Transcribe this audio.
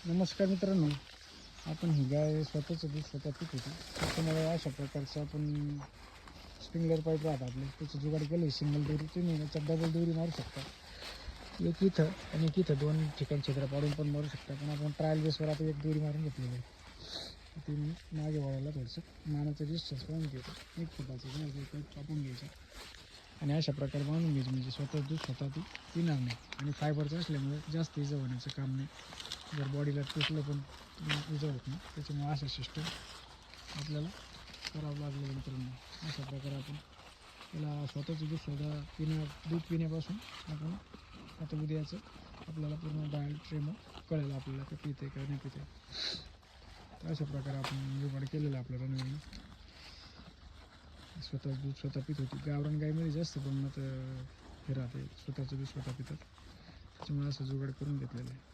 नमस्कार मित्रांनो, आपण ही गाय स्वतःचं दूध स्वतः पित होती. त्याच्यामुळे अशा प्रकारचं आपण स्प्रिंगलर पाईप राहतात आपले, त्याचं जुगाड केलं. सिंगल दोरी तुम्ही याच्यात डबल दोरी मारू शकता. एक इथं आणि एक इथं दोन ठिकाणी छिद्र पाडून पण मारू शकता. पण आपण ट्रायल बेसवर आता एक दोरी मारून घेतलेली आहे. ती मागे वळायला थोडंसं मानाचं डिस्टन्स पाहून घ्यायचं, 1 फुटाचं पाईप कापून घ्यायचं आणि अशा प्रकारे बांधून घ्यायचं. म्हणजे स्वतः दूध स्वतः ती पिणार नाही आणि फायबरचं असल्यामुळे जास्त इजा होण्याचं काम नाही. जर बॉडीला तुटलं पण इजा होत नाही. त्याच्यामुळे असं सिस्टम आपल्याला करावं लागलं. मित्रांनो, अशा प्रकारे आपण त्याला स्वतःचं दूध स्वतः दूध पिण्यापासून आपण आता उद्याचं आपल्याला पूर्ण डायल ट्रेमो कळेल आपल्याला का पिते का नाही पिते. तर अशा प्रकारे आपण जुगाड केलेलं आपल्या रणवीरनं. स्वतः दूध स्वतः पित होती. गावरान गायमध्ये जास्त प्रमाणात हे राहते, स्वतःचं दूध स्वतः पितात. त्याच्यामुळे असं जुगाड करून घेतलेलं आहे.